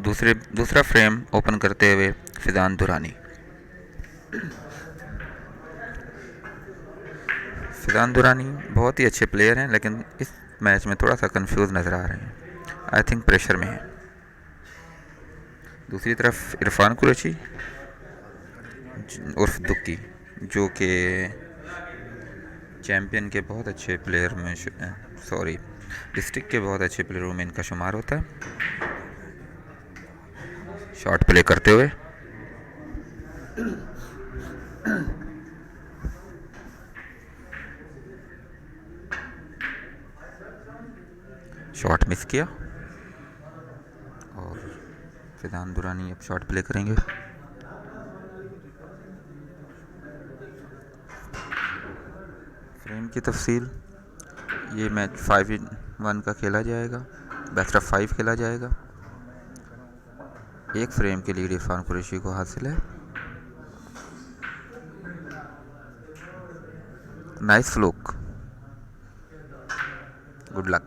दूसरा frame open करते हुए फिजान दुरानी। फिजान दुरानी बहुत ही अच्छे प्लेयर हैं, लेकिन इस मैच में थोड़ा सा कंफ्यूज नज़र आ रहे हैं। आई थिंक प्रेशर में है। दूसरी तरफ इरफान कुरैशी उर्फ दुक्की, जो कि चैम्पियन के बहुत अच्छे प्लेयर में सॉरी डिस्ट्रिक्ट के बहुत अच्छे प्लेयरों में इनका शुमार होता है। शॉट प्ले करते हुए शॉट मिस किया और फिजान दुरानी अब शॉट प्ले करेंगे। फ्रेम की तफसील, ये मैच 5-1 का खेला जाएगा, बेस्ट ऑफ 5 खेला जाएगा। एक फ्रेम के लीड इरफान कुरैशी को हासिल है। Nice fluke, good luck.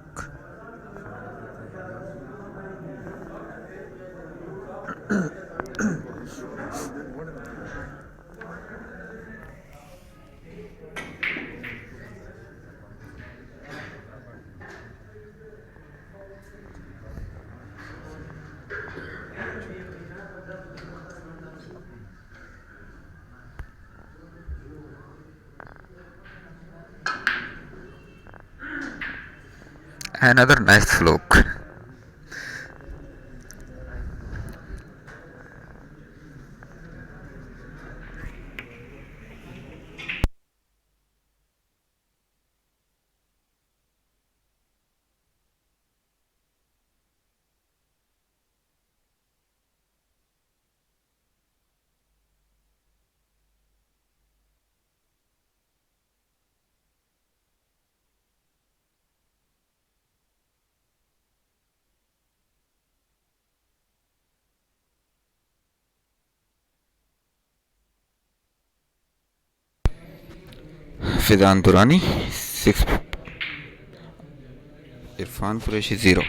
Another nice fluke. Fizan Durrani 6, Irfan Qureshi 0।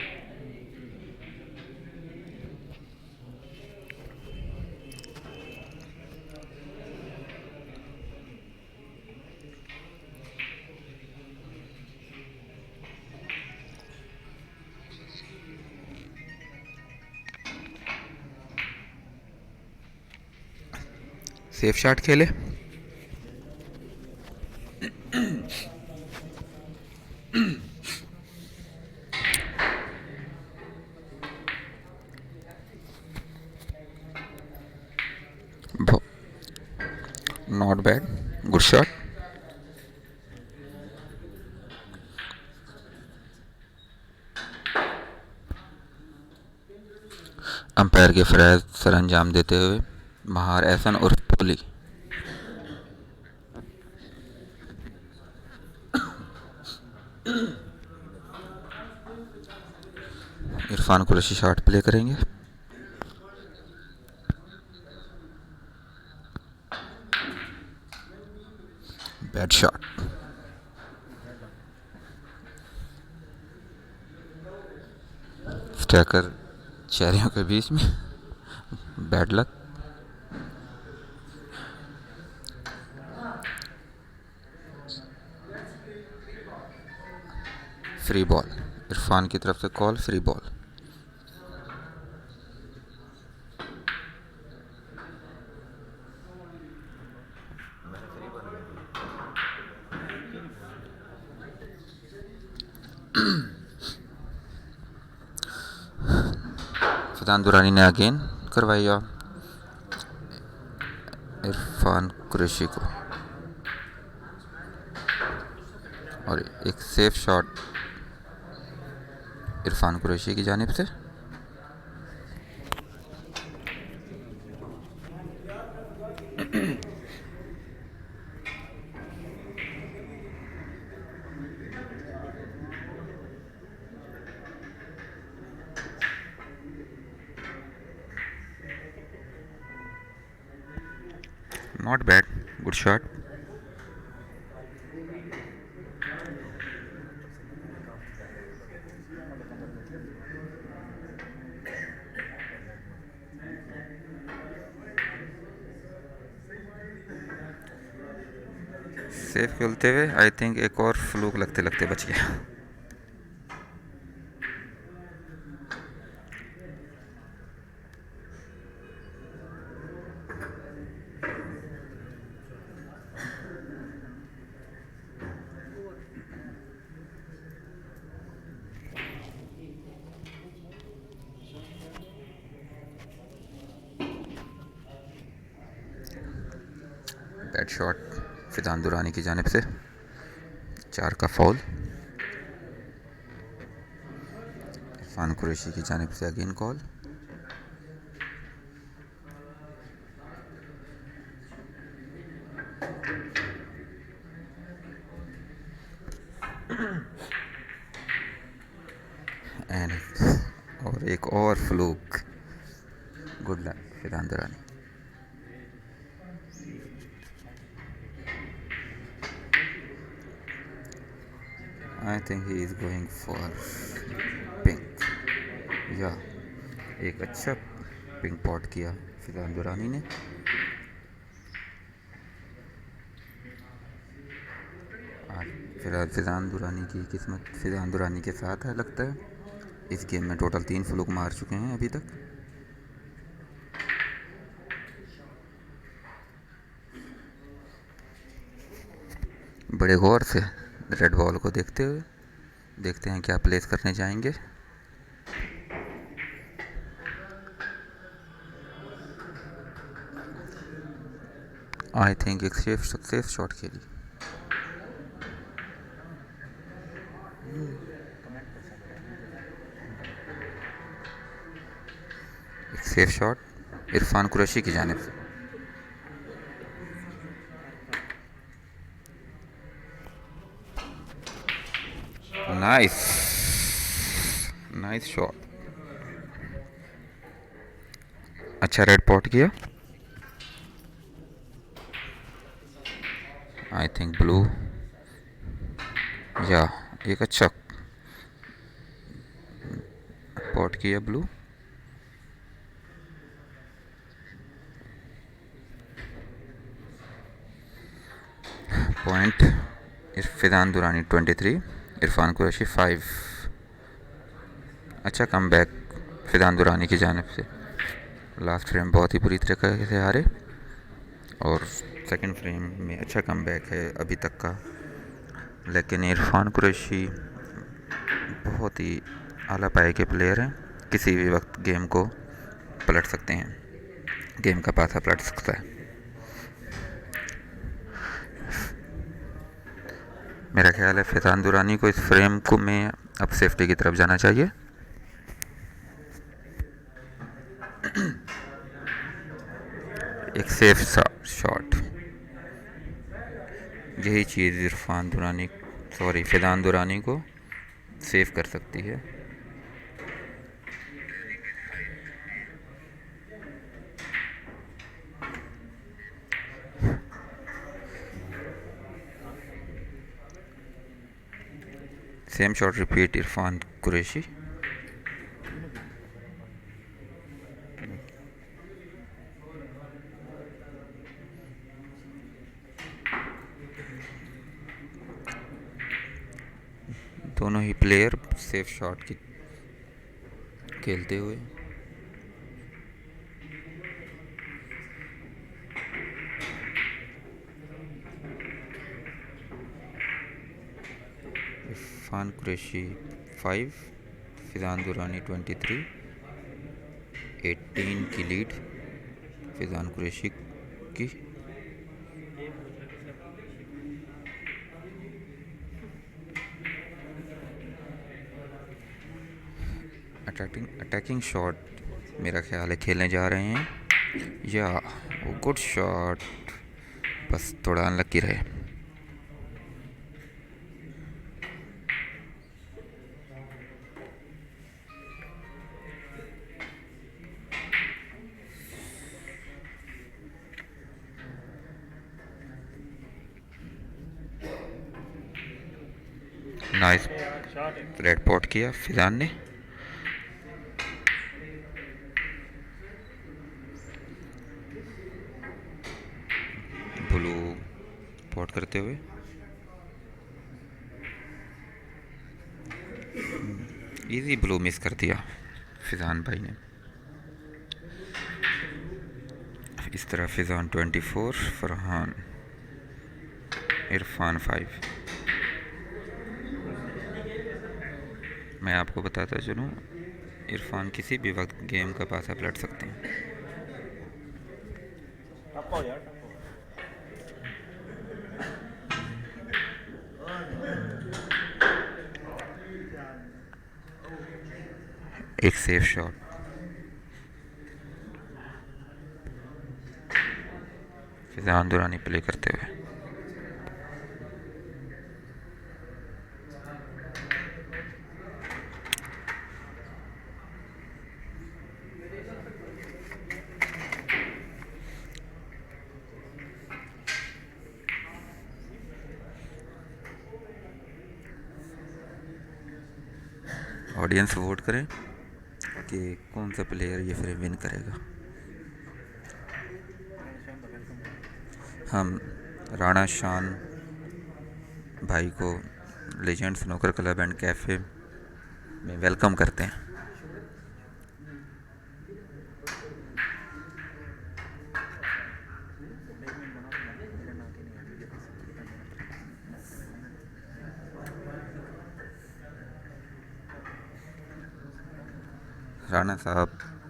Safe shot खेले। Not bad, good shot. Umpire के फरज सर अंजाम देते हुए महार एहसन उर्फ पुली इरफान कुरैशी शॉट प्ले करेंगे। Bad shot. स्ट्राइकर चेहरों के बीच में, bad luck. Free ball, Irfan की तरफ से call free ball. Fizan Durrani ने अगेन करवाया इरफान कुरैशी को, और एक सेफ शॉट इरफान कुरैशी की जानिब से। Not bad, good shot. Safe खेलते हुए आई थिंक एक और फ्लूक लगते लगते बच गया। बैड शॉट फिजान दुरानी की जानिब से, 4 का फाउल। इरफान कुरैशी की जानिब से अगेन कॉल। एंड और एक और fluke. Good luck Fizan Durrani. I think he is going for pink. या एक अच्छा पिंक पॉट किया फिजान दुरानी ने। फिलहाल फिजान दुरानी की किस्मत फिजान दुरानी के साथ है लगता है। इस गेम में टोटल 3 फ्लूक मार चुके हैं अभी तक। बड़े गौर से रेड बॉल को देखते हुए देखते हैं क्या प्लेस करने जाएंगे। आई थिंक एक सेफ शॉट खेली। एक सेफ शॉट इरफान कुरैशी की जानिब से। Nice nice shot. अच्छा रेड पॉट किया। I think blue. या एक अच्छा पॉट किया ब्लू। पॉइंट फिजान दुरानी 23, इरफान कुरैशी 5। अच्छा कम बैक फिजान दुरानी की जानिब से। लास्ट फ्रेम बहुत ही बुरी तरीके से हारे और सेकंड फ्रेम में अच्छा कम बैक है अभी तक का। लेकिन इरफान कुरैशी बहुत ही आला पाए के प्लेयर हैं, किसी भी वक्त गेम को पलट सकते हैं, गेम का पासा पलट सकता है। मेरा ख्याल है फिजान दुरानी को इस फ्रेम को में अब सेफ्टी की तरफ जाना चाहिए। एक सेफ शॉट। यही चीज़ इरफान दुरानी फिजान दुरानी को सेव कर सकती है। Same shot repeat Irfan Qureshi. दोनों ही प्लेयर सेफ शॉट की खेलते हुए। इरफान कुरैशी 5, फिजान दुरानी 23, 18 की लीड फिजान कुरैशी की। अटैकिंग शॉट मेरा ख्याल है खेलने जा रहे हैं। या गुड शॉट, बस थोड़ा अनलकी रहे। नाइस रेड पॉट किया फिजान ने। ब्लू पॉट करते हुए इजी ब्लू मिस कर दिया फिजान भाई ने। इस तरह फिजान 24, फरहान, इरफान 5। मैं आपको बताता चलूँ, इरफान किसी भी वक्त गेम का पासा पलट सकते हैं। एक safe shot, Fizan Durrani play करते हुए। ऑडियंस वोट करें कि कौन सा प्लेयर ये फिर विन करेगा। हम राणा शान भाई को legend snooker club and cafe में वेलकम करते हैं।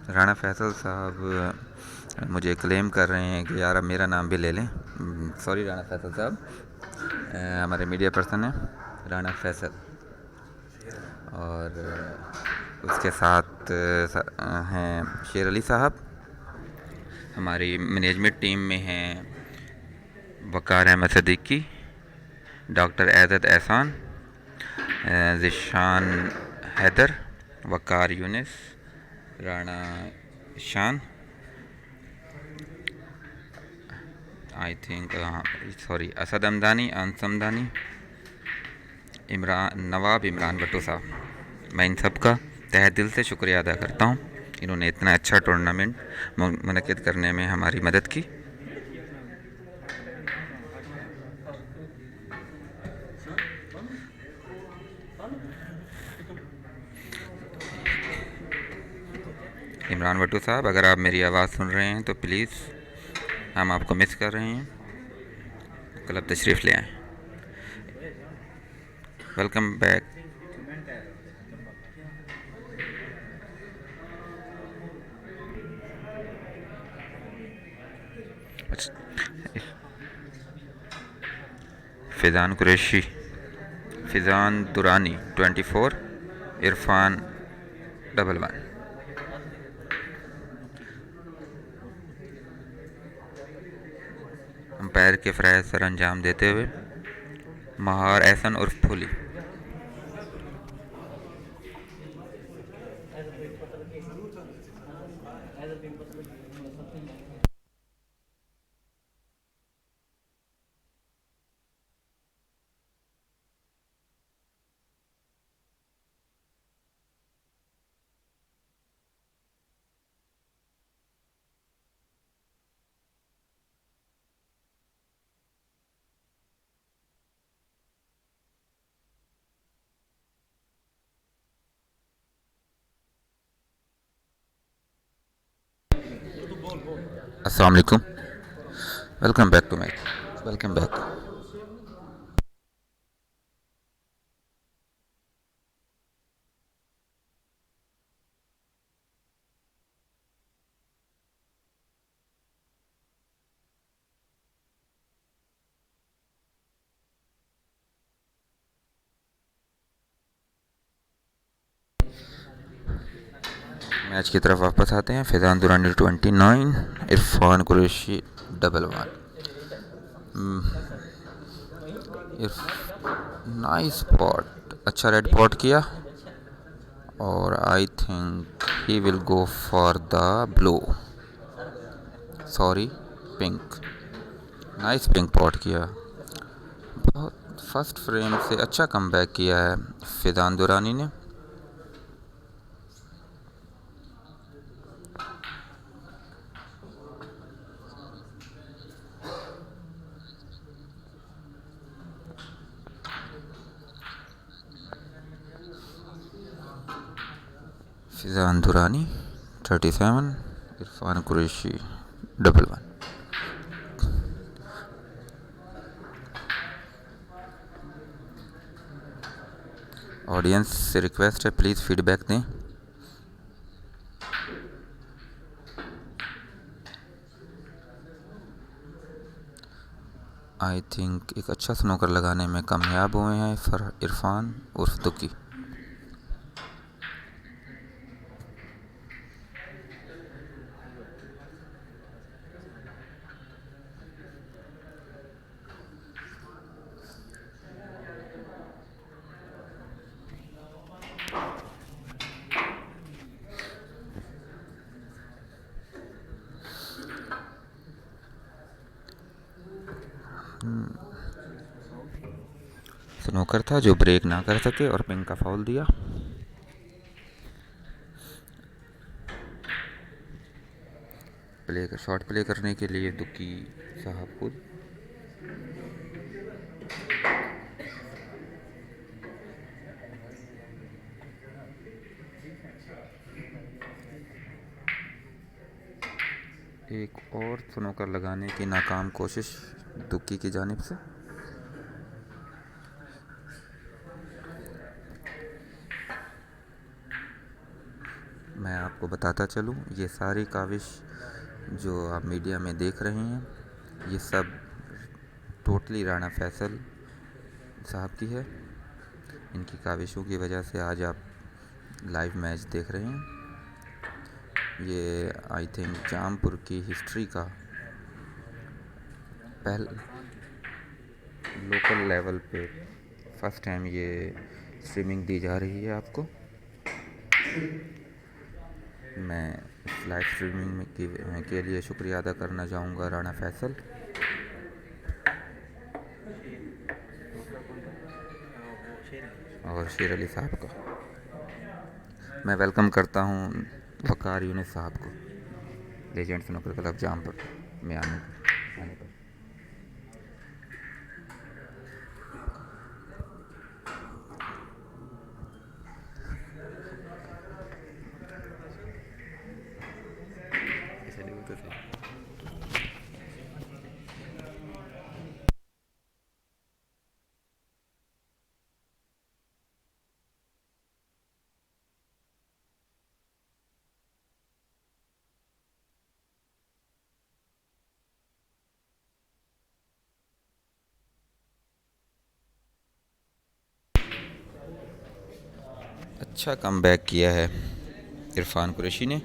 राणा फैसल साहब मुझे क्लेम कर रहे हैं कि यार अब मेरा नाम भी ले लें। सॉरी राणा फैसल साहब, हमारे मीडिया पर्सन हैं राणा फैसल। और उसके साथ हैं शेर अली साहब। हमारी मैनेजमेंट टीम में हैं Waqar Ahmed Siddiqui, doctor Ezad Ehsan, Zeeshan Haider, Waqar Younis, Rana Shan, I think sorry Asad Hamdani, अंसमदानी, इमरान नवाब, इमरान भट्टो साहब। मैं इन सब का तहे दिल से शुक्रिया अदा करता हूँ, इन्होंने इतना अच्छा टूर्नामेंट मुनक़िद करने में हमारी मदद की। इमरान भट्टो साहब, अगर आप मेरी आवाज़ सुन रहे हैं तो प्लीज़, हम आपको मिस कर रहे हैं, क्लब तशरीफ़ ले आएँ। Welcome back. Fizan Qureshi, Fizan Durrani 24, Irfan 11। Umpire के फ़रज़ सर अंजाम देते हुए महार एहसन उर्फ फुली। अस्सलाम वालेकुम, welcome back to match, welcome back. Match की तरफ वापस आते हैं। फिजान दुरानी 29, इरफान कुरैशी 11। नाइस पॉट, अच्छा रेड पॉट किया और I think he will go for the blue, sorry pink. Nice pink pot किया, बहुत फर्स्ट फ्रेम से अच्छा कमबैक किया है फिजान दुरानी ने। फिजान दुरानी 37, इरफान कुरैशी 11। ऑडियंस से रिक्वेस्ट है, प्लीज़ फीडबैक दें। आई थिंक एक अच्छा स्नूकर लगाने में कामयाब हुए हैं इरफान उर्फ दुकी। स्नूकर था जो ब्रेक ना कर सके और पिंक का फाउल दिया। शॉट प्ले करने के लिए दुकी साहब खुद। एक और स्नूकर लगाने की नाकाम कोशिश दुकी की जानिब से। मैं आपको बताता चलूँ, ये सारी काविश जो आप मीडिया में देख रहे हैं, ये सब टोटली राणा फैसल साहब की है। इनकी काविशों की वजह से आज आप लाइव मैच देख रहे हैं। ये आई थिंक जामपुर की हिस्ट्री का लोकल लेवल पे फर्स्ट टाइम ये स्ट्रीमिंग दी जा रही है आपको। मैं इस लाइव स्ट्रीमिंग के लिए शुक्रिया अदा करना चाहूँगा राणा फैसल और शेर अली साहब का। मैं वेलकम करता हूँ वकार यूनिस साहब को लेजेंड स्नूकर क्लब जामपुर में आने पर। अच्छा कमबैक किया है इरफान कुरैशी ने।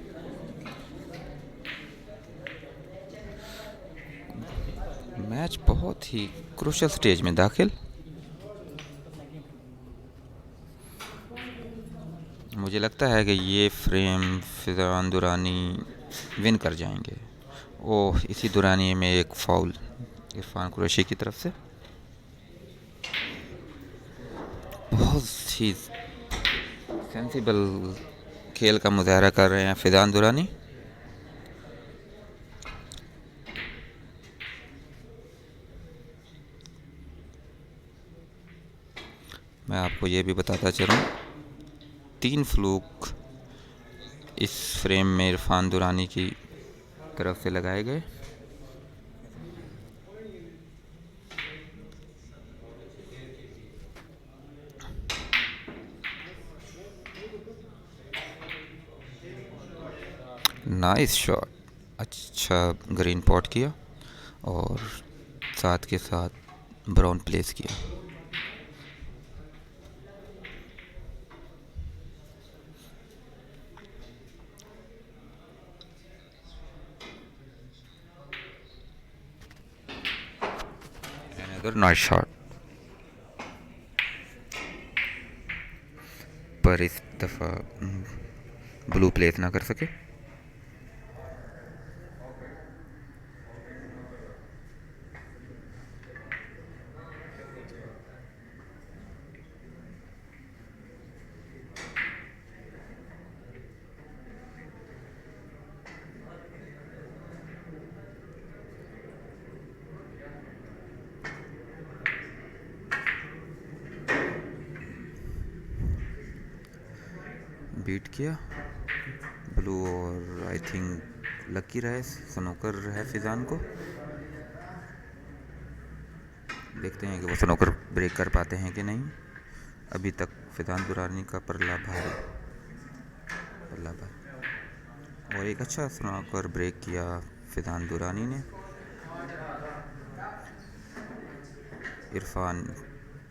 मैच बहुत ही क्रूशल स्टेज में दाखिल। मुझे लगता है कि ये फ्रेम फिजान दुरानी विन कर जाएंगे। ओह, इसी दुरानी में एक फाउल इरफान कुरैशी की तरफ से। बहुत ही सेंसिबल खेल का मुजाहरा कर रहे हैं फिजान दुरानी। मैं आपको ये भी बताता चलूँ, 3 फ्लूक इस फ्रेम में इरफान दुरानी की तरफ से लगाए गए। नाइस शॉट, अच्छा ग्रीन पॉट किया और साथ के साथ ब्राउन प्लेस किया। अनदर नाइस शॉट, पर इस दफ़ा ब्लू प्लेस ना कर सके। बीट किया ब्लू और आई थिंक लकी रहे, स्नूकर है फिजान को। देखते हैं कि वो स्नूकर ब्रेक कर पाते हैं कि नहीं। अभी तक फिजान दुरानी का पल्ला भारी, और एक अच्छा स्नूकर ब्रेक किया फिजान दुरानी ने। इरफान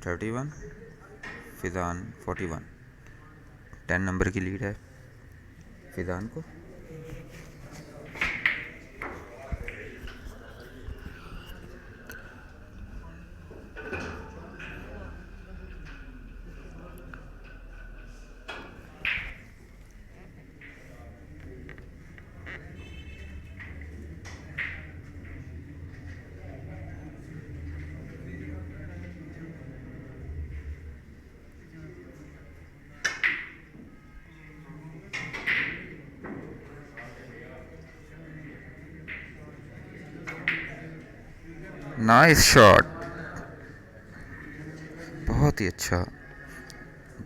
31, फिजान 41, 10 नंबर की लीड है फिजान को। नाइस शॉट, बहुत ही अच्छा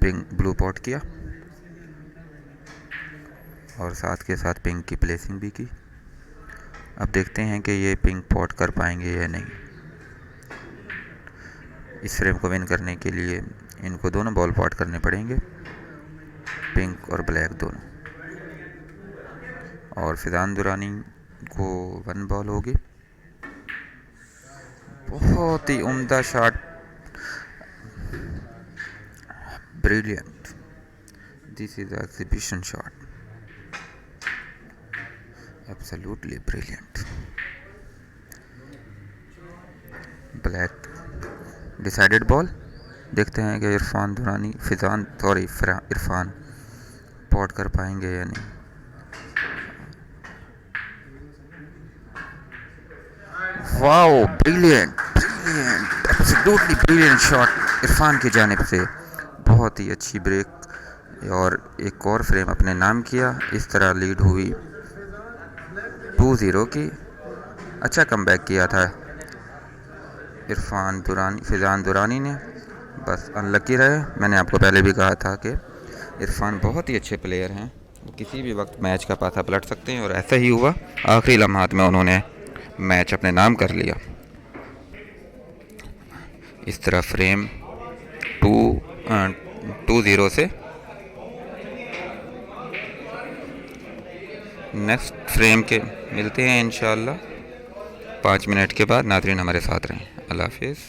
पिंक ब्लू पॉट किया और साथ के साथ पिंक की प्लेसिंग भी की। अब देखते हैं कि ये पिंक पॉट कर पाएंगे या नहीं। इस फ्रेम को विन करने के लिए इनको दोनों बॉल पॉट करने पड़ेंगे, पिंक और ब्लैक दोनों। और फिजान दुरानी को 1 बॉल होगी। बहुत ही उम्दा shot, brilliant, this is exhibition shot, absolutely brilliant. Black decided ball. देखते हैं कि इरफान पॉट कर पाएंगे या नहीं। Wow, brilliant brilliant, absolutely brilliant shot Irfan की जानिब से। बहुत ही अच्छी ब्रेक और एक और फ्रेम अपने नाम किया। इस तरह लीड हुई 2-0 की। अच्छा कमबैक किया था फिजान दुरानी ने, बस अनलकी रहे। मैंने आपको पहले भी कहा था कि इरफान बहुत ही अच्छे प्लेयर हैं, वो किसी भी वक्त मैच का पासा पलट सकते हैं, और ऐसा ही हुआ। आखिरी लम्हात में उन्होंने मैच अपने नाम कर लिया। इस तरह फ्रेम 2-0 से नेक्स्ट फ्रेम के मिलते हैं इंशाअल्लाह 5 मिनट के बाद। नाज़रीन हमारे साथ रहें। अल्लाह हाफिज़।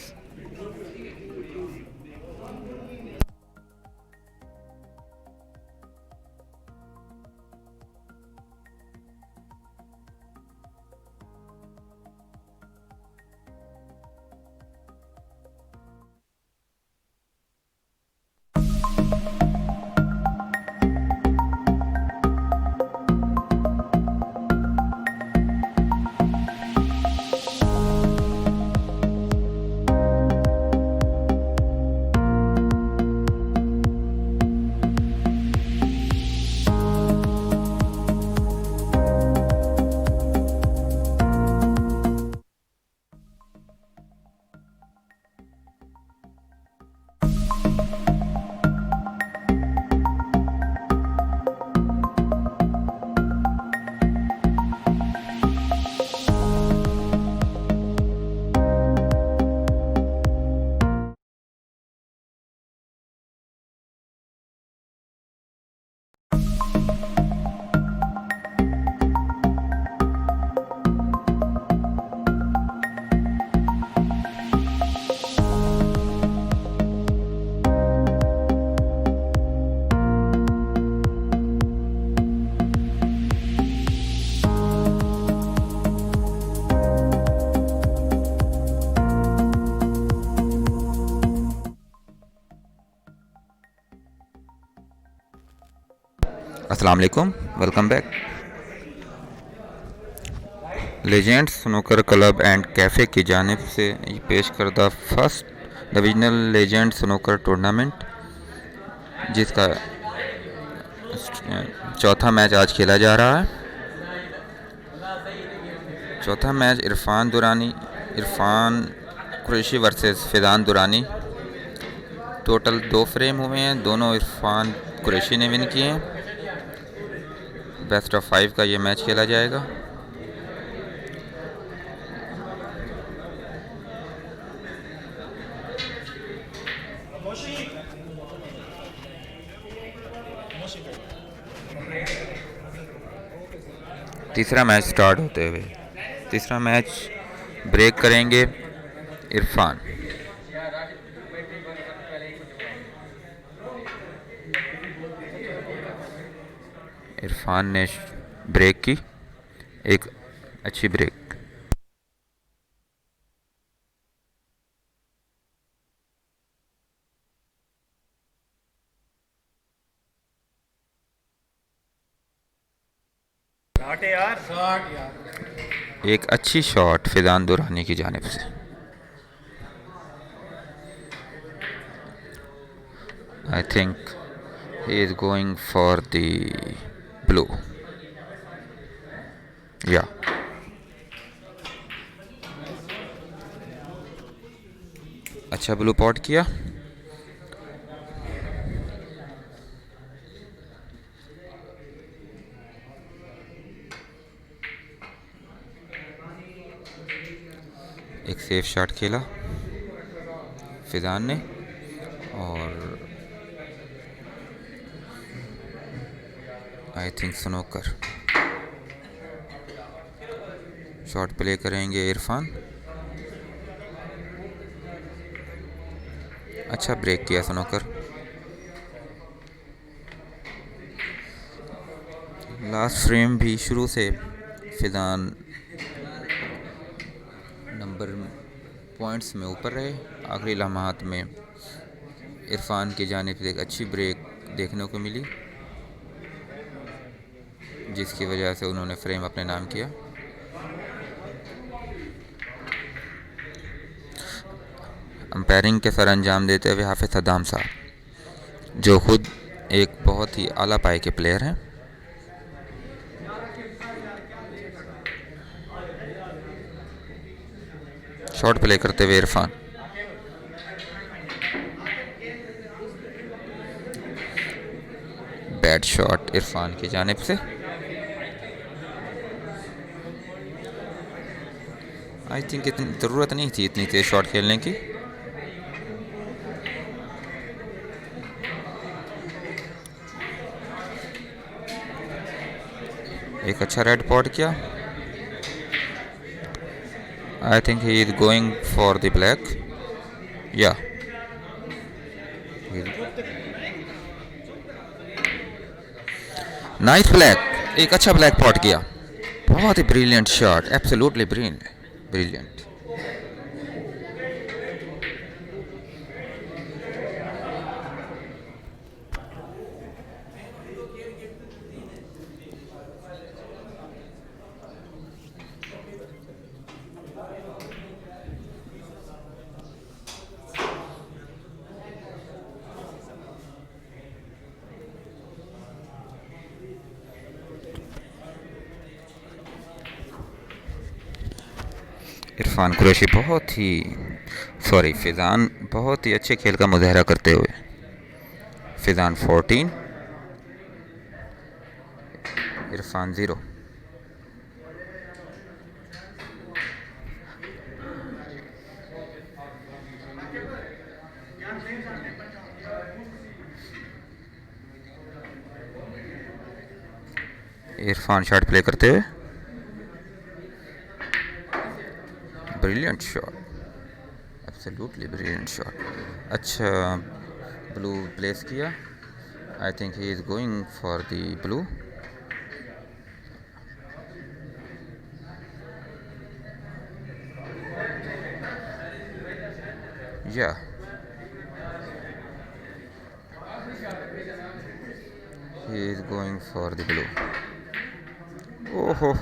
अस्सलाम वालेकुम, welcome back. Legends snooker club and cafe की जानिब से पेश करदा first divisional legend snooker tournament, जिसका चौथा मैच आज खेला जा रहा है। चौथा match Irfan Qureshi versus Fizan Durrani. Total 2 frame हुए हैं, दोनों इरफान कुरैशी ने विन किए हैं। बेस्ट ऑफ 5 का ये मैच खेला जाएगा। तीसरा मैच स्टार्ट होते हुए तीसरा मैच ब्रेक करेंगे इरफान। इरफान ने ब्रेक की, एक अच्छी ब्रेक। एक अच्छी शॉट फिजान दुरानी की जानिब से। आई think he is going for the blue. या अच्छा ब्लू पॉट किया। एक सेफ शॉट खेला फिजान ने और I think snooker. Shot play करेंगे इरफान। अच्छा ब्रेक किया स्नूकर। लास्ट फ्रेम भी शुरू से फिजान नंबर पॉइंट्स में ऊपर रहे। आखिरी लम्हात में इरफान की जानिब से एक अच्छी ब्रेक देखने को मिली, जिसकी वजह से उन्होंने फ्रेम अपने नाम किया। अंपायरिंग के सर अंजाम देते हुए हाफिज सद्दाम साहब, जो खुद एक बहुत ही आला पाए के प्लेयर हैं। शॉट प्ले करते हुए इरफान। बैड शॉट इरफान की जानिब से। आई थिंक इतनी ज़रूरत नहीं थी इतनी तेज शॉट खेलने की। एक अच्छा रेड पॉट किया। I think he is going for the black. Yeah nice black. एक अच्छा ब्लैक पॉट किया। बहुत ही brilliant shot, absolutely brilliant. Irfan Qureshi Fizan बहुत ही अच्छे खेल का मुजाहरा करते हुए। फिजान 14, इरफान 0। इरफान शॉट प्ले करते हुए। Brilliant shot, absolutely brilliant shot. अच्छा ब्लू प्लेस किया। I think he is going for the blue. Yeah he is going for the blue. हो,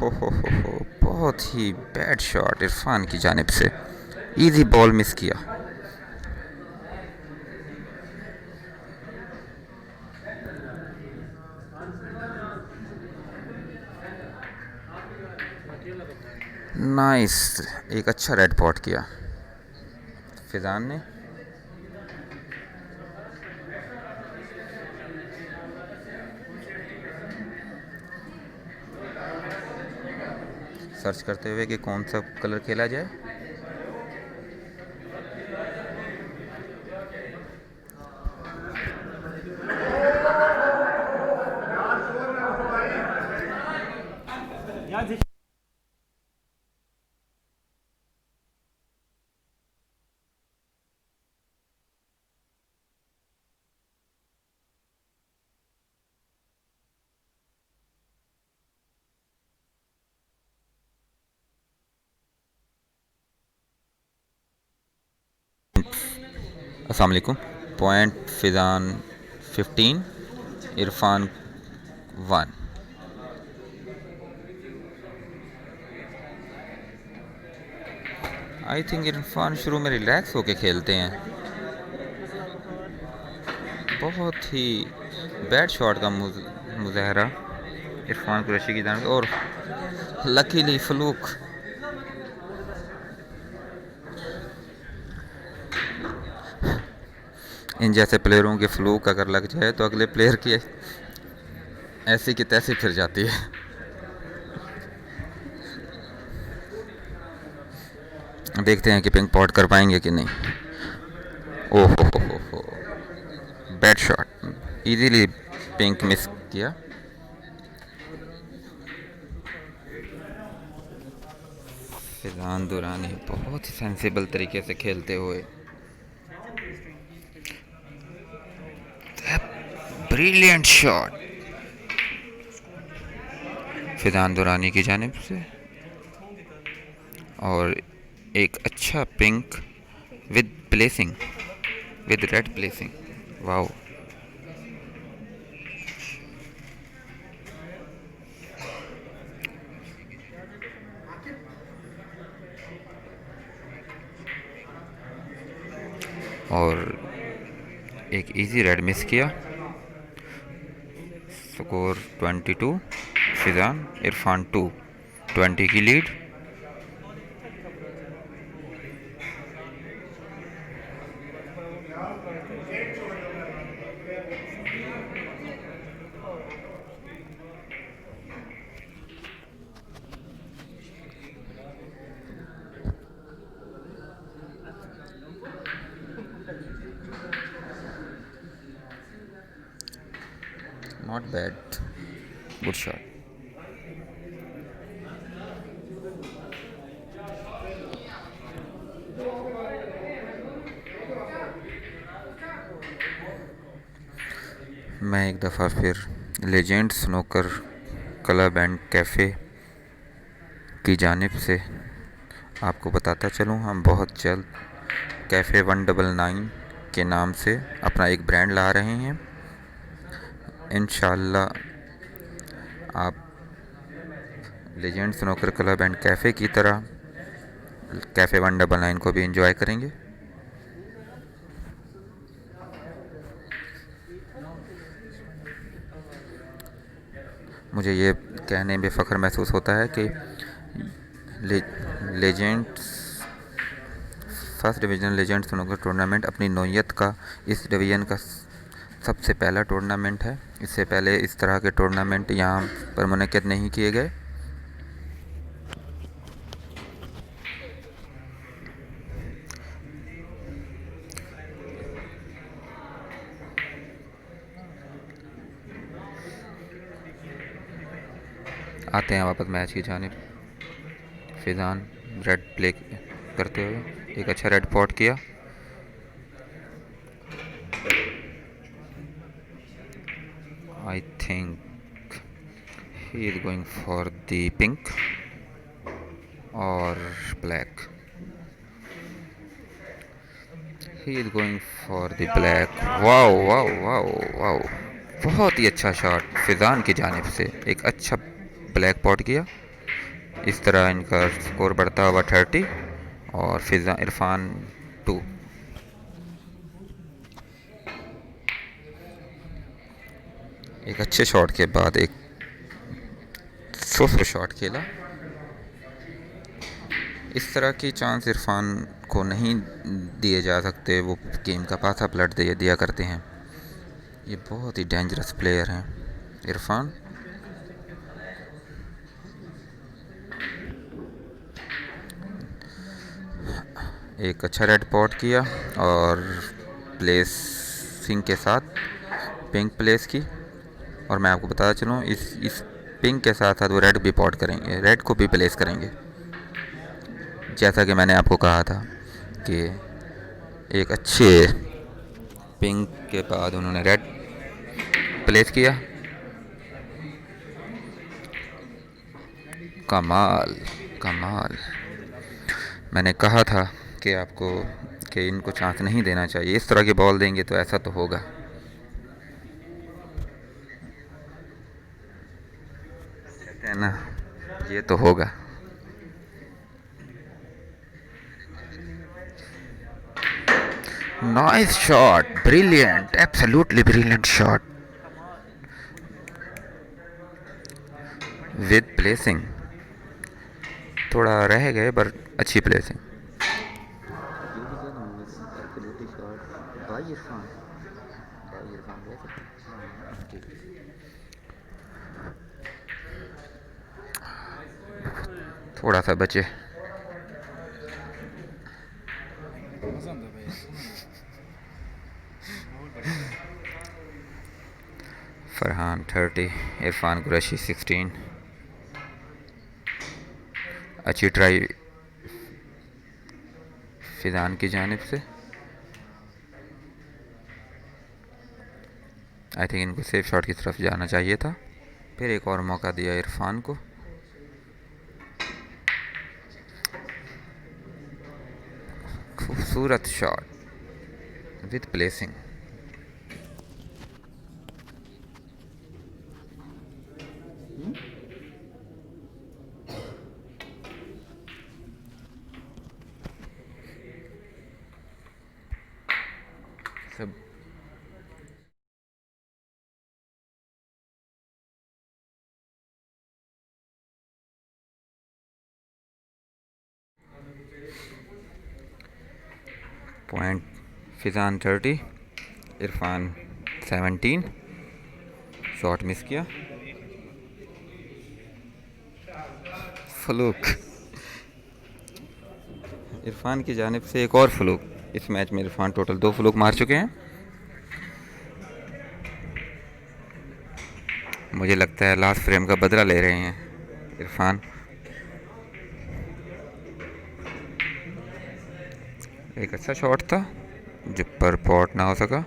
बहुत ही बैड शॉट इरफान की जानिब से। इजी बॉल मिस किया। नाइस, एक अच्छा रेड पॉट किया फिजान ने। सर्च करते हुए कि कौन सा कलर खेला जाए। अस्सलाम वालेकुम। Point Fizaan 15, Irfan 1। I think Irfan शुरू में रिलैक्स होके खेलते हैं। बहुत ही बैड शॉट का मुजाहरा इरफान कुरैशी की जानिब, और लकीली फ्लूक। इन जैसे प्लेयरों के फ्लूक अगर लग जाए तो अगले प्लेयर की ऐसी की तैसी फिर जाती है। देखते हैं कि पिंक पॉट कर पाएंगे कि नहीं। ओह हो, bad shot, easily pink miss किया। फिजान दुरानी बहुत ही सेंसिबल तरीके से खेलते हुए, ब्रिलियंट शॉट फिजान दुरानी की जानिब से, और एक अच्छा pink with placing, with red placing. Wow, और एक इजी रेड मिस किया। स्कोर 22, फिजान इरफान 2, 20 की lead. Not bad, good shot. मैं एक दफ़ा फिर legend snooker club and cafe की जानिब से आपको बताता चलूँ, हम बहुत जल्द कैफ़े 199 के नाम से अपना एक ब्रांड ला रहे हैं। इंशाल्लाह आप legend snooker club and cafe की तरह कैफ़े 199 को भी एंजॉय करेंगे। मुझे ये कहने में फ़ख्र महसूस होता है कि legends first division legend snooker tournament अपनी नौयत का इस डिवीज़न का सबसे पहला टूर्नामेंट है। इससे पहले इस तरह के टूर्नामेंट यहाँ पर मुनक़िद नहीं किए गए। आते हैं वापस मैच की जानिब। फिजान रेड प्ले करते हुए एक अच्छा रेड पॉट किया। I think he is going for the pink और black. He is going for the black. Wow wow wow wow, बहुत ही अच्छा शॉट फिजान की जानिब से, एक अच्छा ब्लैक पॉट किया। इस तरह इनका स्कोर बढ़ता हुआ 30 और फिजा इरफान 2। एक अच्छे शॉट के बाद एक सुपर शॉट खेला। इस तरह की चांस इरफान को नहीं दिए जा सकते, वो गेम का पासा पलट दिया करते हैं। ये बहुत ही डेंजरस प्लेयर हैं इरफान। एक अच्छा रेड पॉट किया और प्लेसिंग के साथ पिंक प्लेस की। और मैं आपको बताता चलूँ, इस पिंक के साथ साथ वो रेड भी पॉट करेंगे, रेड को भी प्लेस करेंगे। जैसा कि मैंने आपको कहा था कि एक अच्छे पिंक के बाद उन्होंने रेड प्लेस किया। कमाल कमाल। मैंने कहा था कि आपको कि इनको चांस नहीं देना चाहिए, इस तरह की बॉल देंगे तो ऐसा तो होगा। कहते हैं ना, ये तो होगा। Nice shot, brilliant, absolutely brilliant shot with placing. थोड़ा रह गए पर अच्छी प्लेसिंग। थोड़ा सा बचे। फरहान 30, इरफान कुरैशी 16। अच्छी ट्राई फिजान की जानिब से। आई थिंक इनको सेफ शॉट की तरफ जाना चाहिए था। फिर एक और मौका दिया इरफान को। खूबसूरत शॉट विद प्लेसिंग। सब 0 फिजान 30, इरफान 17। शॉट मिस किया। फ्लूक इरफान की जानिब से एक और फ्लूक। इस मैच में इरफान टोटल 2 फ्लूक मार चुके हैं। मुझे लगता है लास्ट फ्रेम का बदला ले रहे हैं इरफान। एक अच्छा शॉट था जिस पर पॉट ना हो सका।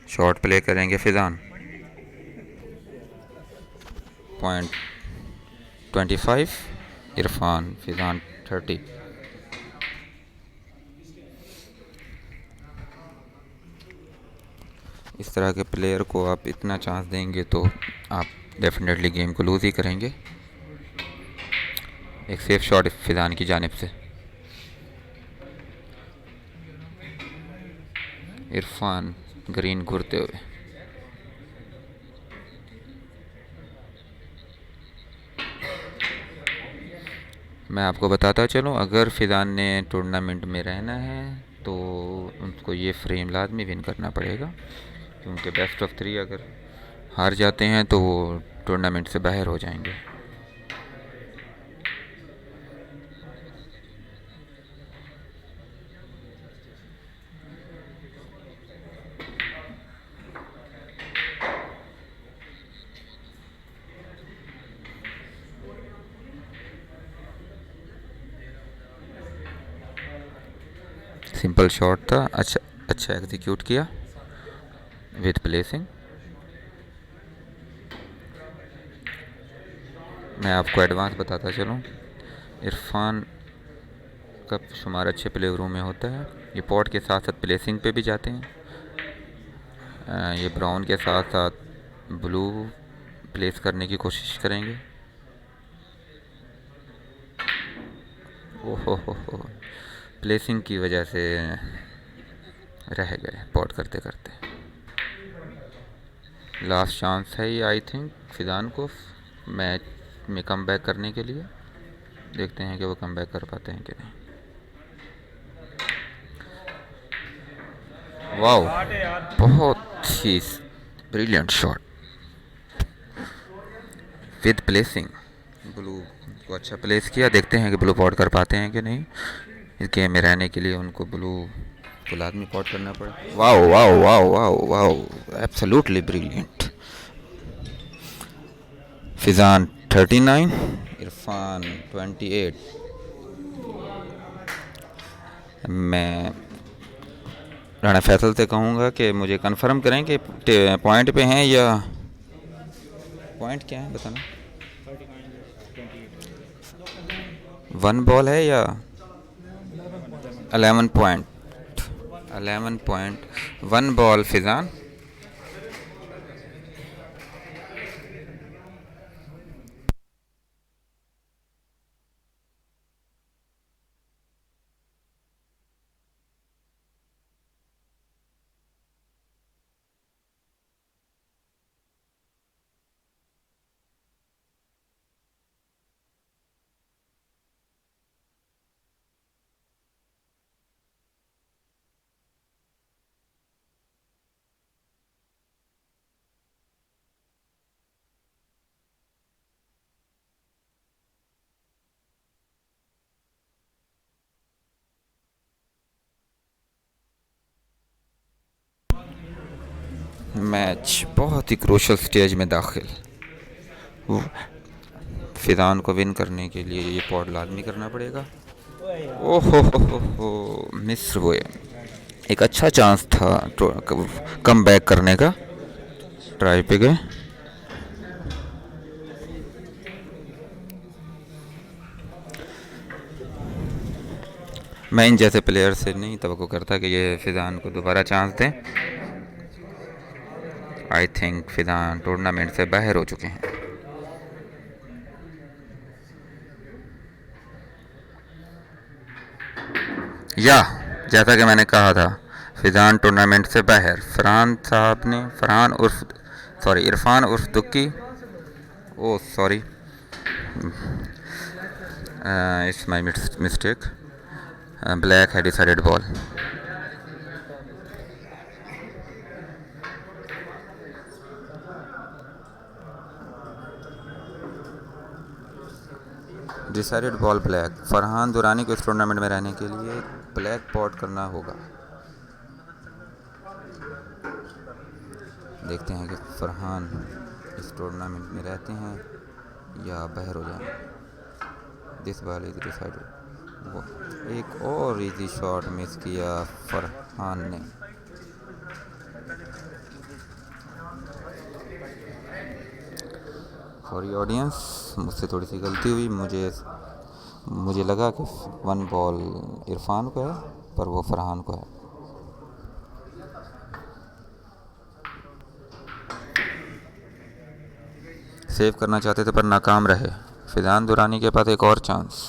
शॉट प्ले करेंगे फिजान। 0.25 इरफान, फिजान 30। इस तरह के प्लेयर को आप इतना चांस देंगे तो आप डेफिनेटली गेम को लूज़ ही करेंगे। एक सेफ शॉट फिजान की जानिब से। इरफान ग्रीन घूरते हुए। मैं आपको बताता चलूँ, अगर फिजान ने टूर्नामेंट में रहना है तो उनको ये फ्रेम लाजमी विन करना पड़ेगा, क्योंकि बेस्ट ऑफ 3 अगर हार जाते हैं तो वो टूर्नामेंट से बाहर हो जाएंगे। सिंपल शॉट था, अच्छा अच्छा एग्जीक्यूट किया विद प्लेसिंग। मैं आपको एडवांस बताता चलूँ, इरफान का शुमार अच्छे प्लेयरों में होता है। ये पॉट के साथ साथ प्लेसिंग पे भी जाते हैं। ये ब्राउन के साथ साथ ब्लू प्लेस करने की कोशिश करेंगे। ओहो, प्लेसिंग की वजह से रह गए पॉट करते करते। लास्ट चांस है ये आई थिंक फिजान को मैच में कम बैक करने के लिए। देखते हैं कि वो कम बैक कर पाते हैं कि नहीं। वाओ, बहुत ही brilliant shot with placing. Blue को अच्छा प्लेस किया। देखते हैं कि ब्लू पॉट कर पाते हैं कि नहीं। इस गेम में रहने के लिए उनको ब्लू को लाजमी पॉट करना पड़ा। Wow wow wow wow wow, absolutely brilliant. Fizaan 39, Irfan 28। मैं राणा फैसल से कहूँगा कि मुझे कंफर्म करें कि पॉइंट पे हैं या पॉइंट क्या है बताना। 1 बॉल है या 11 point. 11 point, 1 ball Fizaan. Match बहुत ही क्रूशल स्टेज में दाखिल। फिजान को विन करने के लिए ये पॉट लाजमी करना पड़ेगा। ओहो हो, मिस हुए। एक अच्छा चांस था कम बैक करने का, ट्राई पे गए। मैं इन जैसे प्लेयर से नहीं तवक्को करता कि ये फिजान को दोबारा चांस दें। आई थिंक फिजान टूर्नामेंट से बाहर हो चुके हैं। या जैसा कि मैंने कहा था, फिजान टूर्नामेंट से बाहर। फरहान साहब ने, फरहान उर्फ सॉरी इरफान उर्फ Dukki, oh sorry, it's my mistake. Black है decided ball. Decided ball black. Farhan Durrani को इस टूर्नामेंट में रहने के लिए ब्लैक पॉट करना होगा। देखते हैं कि फरहान इस टूर्नामेंट में रहते हैं या बाहर हो जाएं। This ball is decided. एक और इजी शॉट मिस किया फरहान ने। सॉरी ऑडियंस, मुझसे थोड़ी सी गलती हुई। मुझे लगा कि 1 बॉल इरफान को है, पर वो फरहान को है। सेव करना चाहते थे पर नाकाम रहे। फिजान दुरानी के पास एक और चांस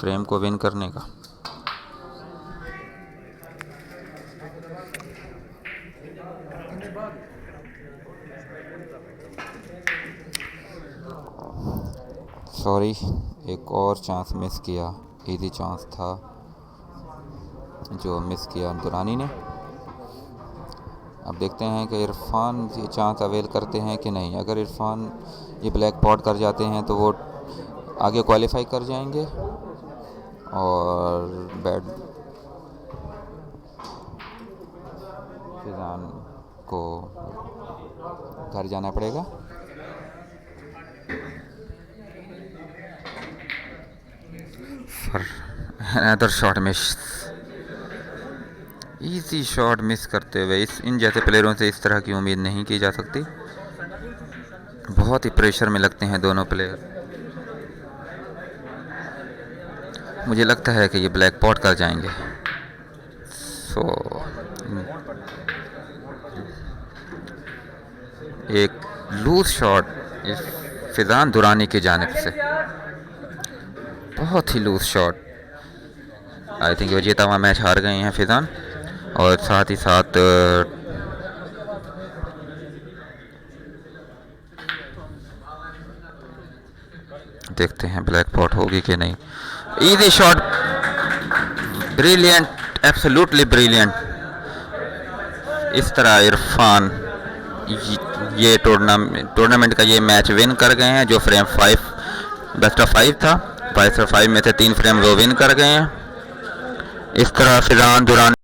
फ्रेम को विन करने का। सॉरी, एक और चांस मिस किया। इजी चांस था जो मिस किया दुरानी ने। अब देखते हैं कि इरफान ये चांस अवेल करते हैं कि नहीं। अगर इरफान ये ब्लैक पॉट कर जाते हैं तो वो आगे क्वालिफाई कर जाएंगे और बैड फिजान को घर जाना पड़ेगा। Another shot miss. Easy shot miss करते हुए इन जैसे प्लेयरों से इस तरह की उम्मीद नहीं की जा सकती। बहुत ही प्रेशर में लगते हैं दोनों प्लेयर। मुझे लगता है कि ये ब्लैक पॉट कर जाएंगे। सो एक लूज शॉट इस फिजान दुरानी की जानिब से, बहुत ही लूज शॉट। आई थिंक वो जीता हुआ मैच हार गए हैं फिजान। और साथ ही साथ देखते हैं ब्लैक पॉट होगी कि नहीं। Easy shot, brilliant, absolutely brilliant. इस तरह इरफान ये टूर्नामेंट का ये मैच विन कर गए हैं, जो फ्रेम 5 बेस्ट ऑफ 5 था। बेस्ट ऑफ 5 में से 3 फ्रेम वो विन कर गए हैं। इस तरह फिजान दुरानी